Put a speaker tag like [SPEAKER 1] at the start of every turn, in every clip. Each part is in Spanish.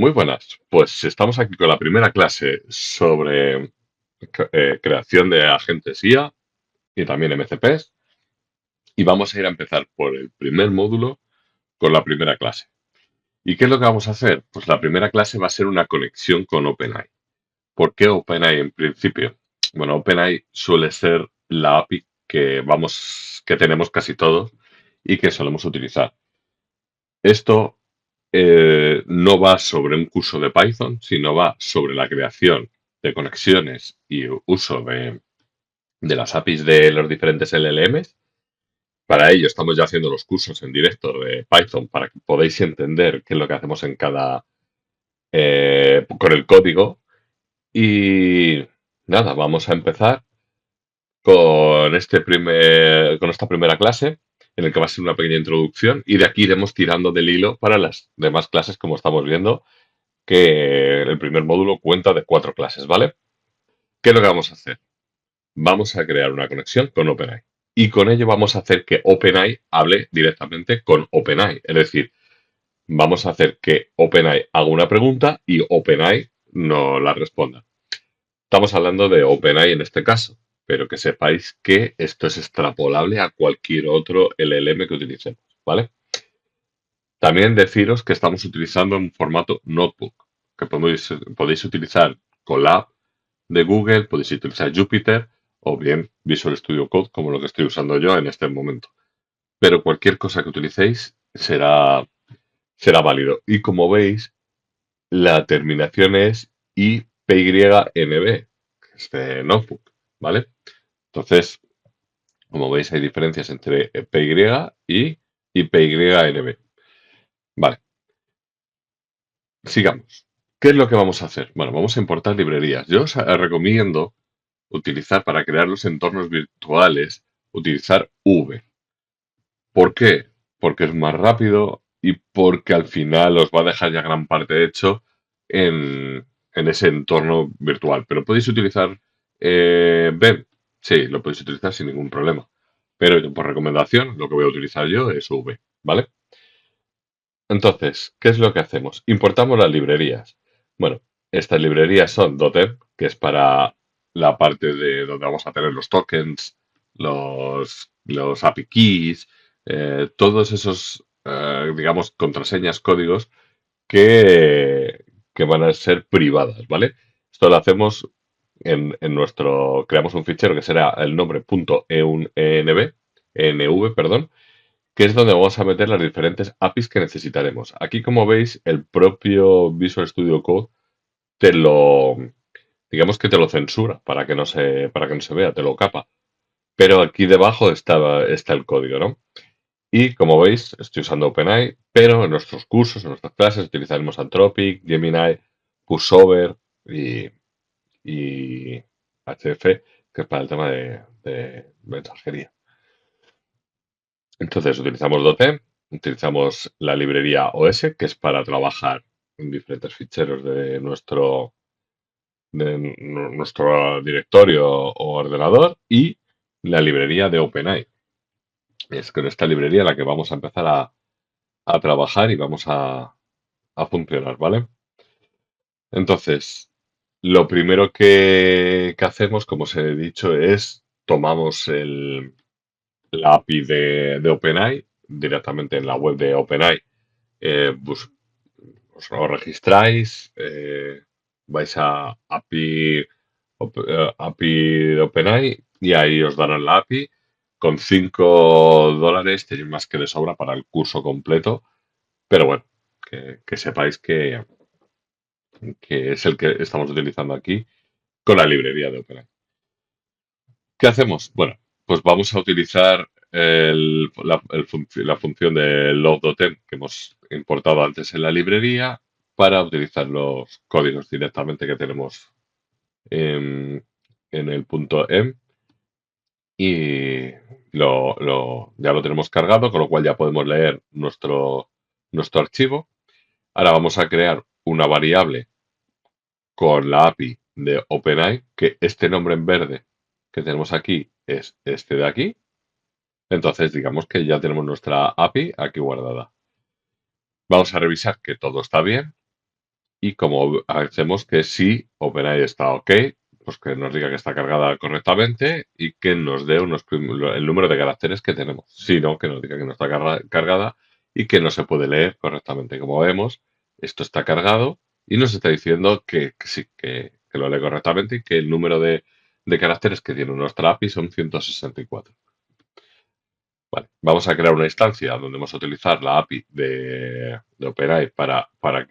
[SPEAKER 1] Muy buenas. Pues estamos aquí con la primera clase sobre creación de agentes IA y también MCPs. Y vamos a ir a empezar por el primer módulo con la primera clase. ¿Y qué es lo que vamos a hacer? Pues la primera clase va a ser una conexión con OpenAI. ¿Por qué OpenAI en principio? Bueno, OpenAI suele ser la API que tenemos casi todos y que solemos utilizar. Esto no va sobre un curso de Python, sino va sobre la creación de conexiones y uso de las APIs de los diferentes LLMs. Para ello estamos ya haciendo los cursos en directo de Python para que podáis entender qué es lo que hacemos en con el código. Y nada, vamos a empezar con esta primera clase, en el que va a ser una pequeña introducción, y de aquí iremos tirando del hilo para las demás clases, como estamos viendo, que el primer módulo cuenta de 4 clases, ¿vale? ¿Qué es lo que vamos a hacer? Vamos a crear una conexión con OpenAI. Y con ello vamos a hacer que OpenAI hable directamente con OpenAI. Es decir, vamos a hacer que OpenAI haga una pregunta y OpenAI nos la responda. Estamos hablando de OpenAI en este caso, pero que sepáis que esto es extrapolable a cualquier otro LLM que utilicemos, ¿vale? También deciros que estamos utilizando un formato notebook, que podéis utilizar Colab de Google, podéis utilizar Jupyter o bien Visual Studio Code, como lo que estoy usando yo en este momento. Pero cualquier cosa que utilicéis será válido. Y como veis, la terminación es IPYNB, que es de notebook, ¿vale? Entonces, como veis, hay diferencias entre PY y IPYNB. Vale, sigamos. ¿Qué es lo que vamos a hacer? Bueno, vamos a importar librerías. Yo os recomiendo utilizar para crear los entornos virtuales, utilizar V. ¿Por qué? Porque es más rápido y porque al final os va a dejar ya gran parte hecho en ese entorno virtual. Pero podéis utilizar BEM. Sí, lo podéis utilizar sin ningún problema. Pero yo, por recomendación, lo que voy a utilizar yo es V, ¿vale? Entonces, ¿qué es lo que hacemos? Importamos las librerías. Bueno, estas librerías son .env, que es para la parte de donde vamos a tener los tokens, los API keys, todos esos, digamos, contraseñas, códigos que van a ser privadas, ¿vale? Esto lo hacemos creamos un fichero que será el nombre .env, perdón, que es donde vamos a meter las diferentes APIs que necesitaremos. Aquí, como veis, el propio Visual Studio Code te lo, digamos que te lo censura para que no se vea, te lo capa. Pero aquí debajo está el código, ¿no? Y como veis, estoy usando OpenAI, pero en nuestros cursos, en nuestras clases, utilizaremos Anthropic, Gemini, Pushover y HF, que es para el tema de mensajería. Entonces utilizamos .env, utilizamos la librería OS, que es para trabajar en diferentes ficheros de nuestro directorio o ordenador, y la librería de OpenAI. Es con esta librería la que vamos a empezar a trabajar y vamos a funcionar, ¿vale? Entonces, lo primero que hacemos, como os he dicho, es tomamos la API de OpenAI directamente en la web de OpenAI. eh, bus- os registráis, vais a API de OpenAI y ahí os darán la API. Con $5 tenéis más que de sobra para el curso completo, pero bueno, que sepáis que es el que estamos utilizando aquí con la librería de OpenAI. ¿Qué hacemos? Bueno, pues vamos a utilizar la función de load.env que hemos importado antes en la librería para utilizar los códigos directamente que tenemos en el punto .env y ya lo tenemos cargado, con lo cual ya podemos leer nuestro archivo. Ahora vamos a crear una variable con la API de OpenAI, que este nombre en verde que tenemos aquí es este de aquí. Entonces, digamos que ya tenemos nuestra API aquí guardada. Vamos a revisar que todo está bien. y como hacemos que si OpenAI está OK, pues que nos diga que está cargada correctamente y que nos dé el número de caracteres que tenemos. Si no, que nos diga que no está cargada y que no se puede leer correctamente. Como vemos, esto está cargado y nos está diciendo que sí, que lo lee correctamente y que el número de caracteres que tiene nuestra API son 164. Vale, vamos a crear una instancia donde vamos a utilizar la API de OpenAI para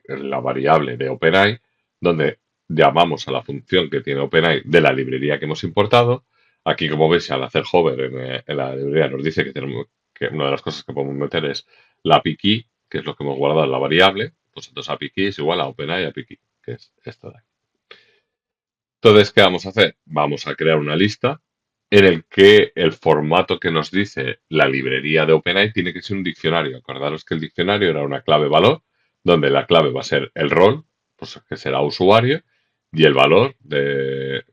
[SPEAKER 1] la variable de OpenAI, donde llamamos a la función que tiene OpenAI de la librería que hemos importado. Aquí, como veis, al hacer hover en la librería nos dice que tenemos que una de las cosas que podemos meter es la API key, que es lo que hemos guardado en la variable. Pues entonces API key es igual a OpenAI API key, que es esta de aquí. Entonces, ¿qué vamos a hacer? Vamos a crear una lista en el que el formato que nos dice la librería de OpenAI tiene que ser un diccionario. Acordaros que el diccionario era una clave valor, donde la clave va a ser el rol, pues que será usuario, y el valor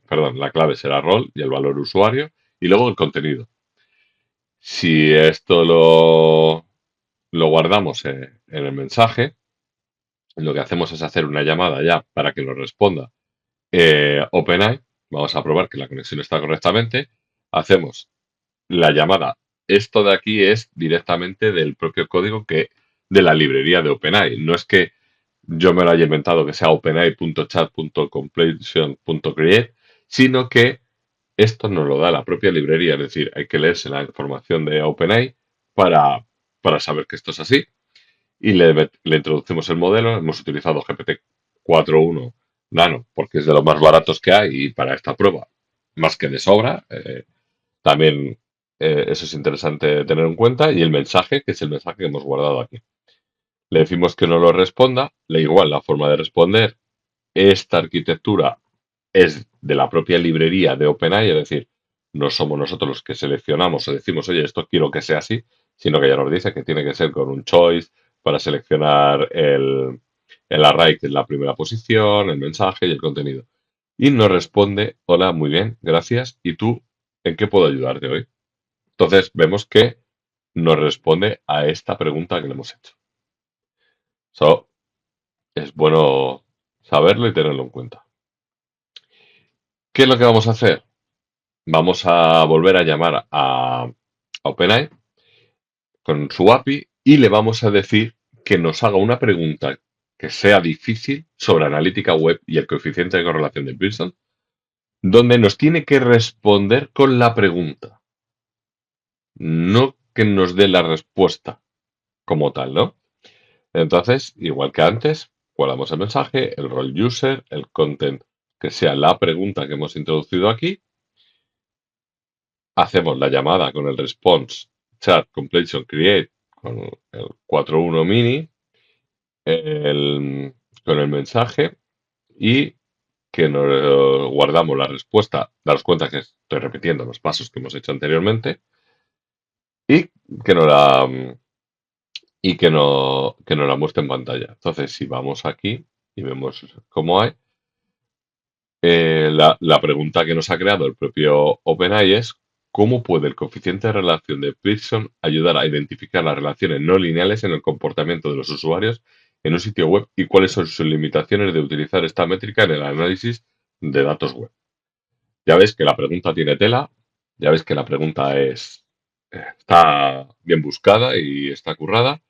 [SPEAKER 1] perdón, la clave será rol y el valor usuario, y luego el contenido. Si esto lo guardamos en el mensaje, lo que hacemos es hacer una llamada ya para que nos responda OpenAI, vamos a probar que la conexión está correctamente, hacemos la llamada. Esto de aquí es directamente del propio código de la librería de OpenAI. No es que yo me lo haya inventado que sea openai.chat.completion.create, sino que esto nos lo da la propia librería. Es decir, hay que leerse la información de OpenAI para, para saber que esto es así. Y le introducimos el modelo. Hemos utilizado GPT-4.1 Nano porque es de los más baratos que hay y para esta prueba más que de sobra. También eso es interesante tener en cuenta. Y el mensaje, que es el mensaje que hemos guardado aquí. Le decimos que no lo responda. Le igual la forma de responder. Esta arquitectura es de la propia librería de OpenAI, es decir, no somos nosotros los que seleccionamos o decimos, oye, esto quiero que sea así, sino que ya nos dice que tiene que ser con un choice para seleccionar el array, que es la primera posición, el mensaje y el contenido. Y nos responde, hola, muy bien, gracias. ¿Y tú en qué puedo ayudarte hoy? Entonces vemos que nos responde a esta pregunta que le hemos hecho. So, es bueno saberlo y tenerlo en cuenta. ¿Qué es lo que vamos a hacer? Vamos a volver a llamar a OpenAI con su API y le vamos a decir que nos haga una pregunta que sea difícil sobre analítica web y el coeficiente de correlación de Pearson, donde nos tiene que responder con la pregunta, no que nos dé la respuesta como tal, ¿no? Entonces, igual que antes, guardamos el mensaje, el role user, el content, que sea la pregunta que hemos introducido aquí. Hacemos la llamada con el response chat completion create con el 4.1 mini, con el mensaje y que nos guardamos la respuesta. Daros cuenta que estoy repitiendo los pasos que hemos hecho anteriormente y que nos la, que nos la muestre en pantalla. Entonces, si vamos aquí y vemos cómo hay, la pregunta que nos ha creado el propio OpenAI es ¿cómo puede el coeficiente de relación de Pearson ayudar a identificar las relaciones no lineales en el comportamiento de los usuarios en un sitio web y cuáles son sus limitaciones de utilizar esta métrica en el análisis de datos web? Ya ves que la pregunta tiene tela, ya ves que la pregunta está bien buscada y está currada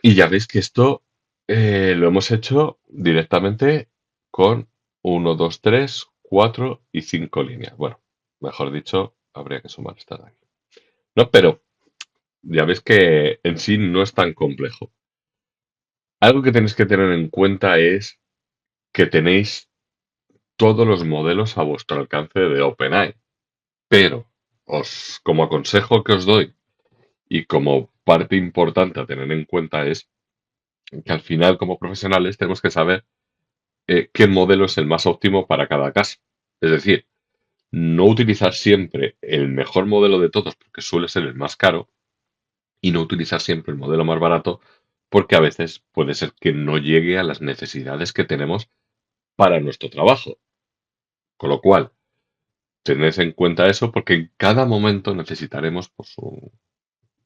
[SPEAKER 1] y ya veis que esto lo hemos hecho directamente con 1, 2, 3, 4 y 5 líneas. Bueno, mejor dicho, habría que sumar estas de aquí. No, pero ya veis que en sí no es tan complejo. Algo que tenéis que tener en cuenta es que tenéis todos los modelos a vuestro alcance de OpenAI. Pero como aconsejo que os doy y como parte importante a tener en cuenta es que al final como profesionales tenemos que saber qué modelo es el más óptimo para cada caso. Es decir, no utilizar siempre el mejor modelo de todos porque suele ser el más caro y no utilizar siempre el modelo más barato porque a veces puede ser que no llegue a las necesidades que tenemos para nuestro trabajo. Con lo cual, tened en cuenta eso porque en cada momento necesitaremos pues, un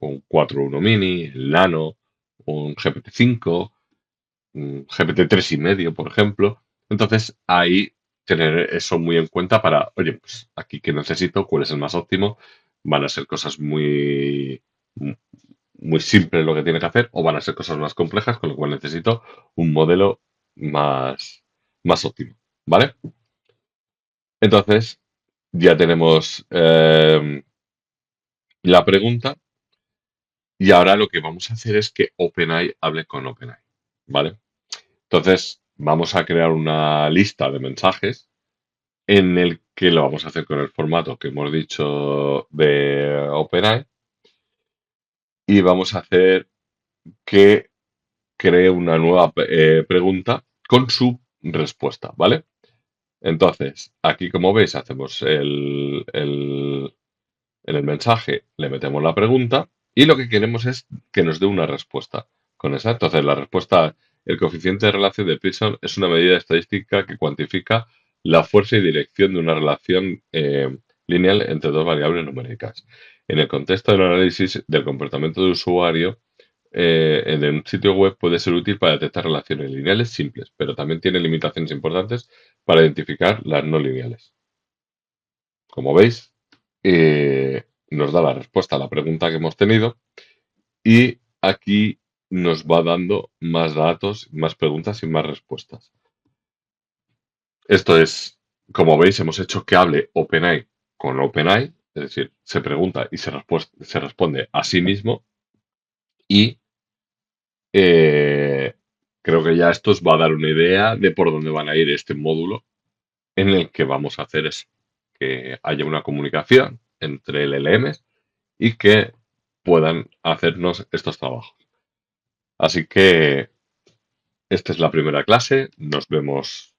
[SPEAKER 1] 4.1 mini, el Nano, un GPT-5 GPT-3.5, por ejemplo. Entonces, ahí tener eso muy en cuenta para, oye, pues aquí que necesito, cuál es el más óptimo. Van a ser cosas muy simples lo que tiene que hacer, o van a ser cosas más complejas, con lo cual necesito un modelo más óptimo. ¿Vale? Entonces, ya tenemos la pregunta. Y ahora lo que vamos a hacer es que OpenAI hable con OpenAI, ¿vale? Entonces, vamos a crear una lista de mensajes en el que lo vamos a hacer con el formato que hemos dicho de OpenAI y vamos a hacer que cree una nueva pregunta con su respuesta, ¿vale? Entonces, aquí como veis, hacemos en el mensaje, le metemos la pregunta y lo que queremos es que nos dé una respuesta con esa. Entonces, la respuesta, el coeficiente de relación de Pearson es una medida estadística que cuantifica la fuerza y dirección de una relación lineal entre dos variables numéricas. En el contexto del análisis del comportamiento del usuario, en un sitio web puede ser útil para detectar relaciones lineales simples, pero también tiene limitaciones importantes para identificar las no lineales. Como veis, nos da la respuesta a la pregunta que hemos tenido y aquí nos va dando más datos, más preguntas y más respuestas. Esto es, como veis, hemos hecho que hable OpenAI con OpenAI, es decir, se pregunta y se responde a sí mismo y eh, creo que ya esto os va a dar una idea de por dónde van a ir este módulo en el que vamos a hacer es que haya una comunicación entre LLMs y que puedan hacernos estos trabajos. Así que esta es la primera clase, nos vemos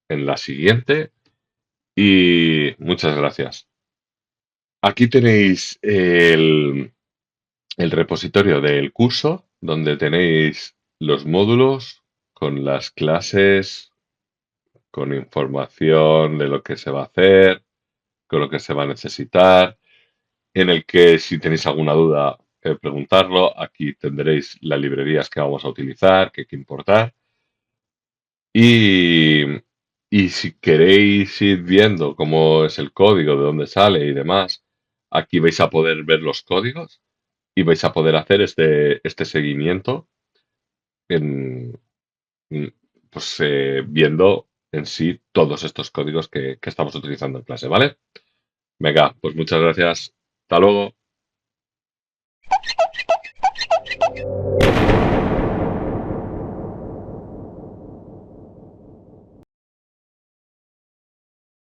[SPEAKER 1] en la siguiente y muchas gracias. Aquí tenéis el repositorio del curso donde tenéis los módulos con las clases, con información de lo que se va a hacer, con lo que se va a necesitar, en el que si tenéis alguna duda, preguntarlo. Aquí tendréis las librerías que vamos a utilizar, que hay que importar. Y, y si queréis ir viendo cómo es el código, de dónde sale y demás, aquí vais a poder ver los códigos y vais a poder hacer este seguimiento en, en, pues, viendo en sí todos estos códigos que estamos utilizando en clase, ¿vale? Venga, pues muchas gracias. Hasta luego.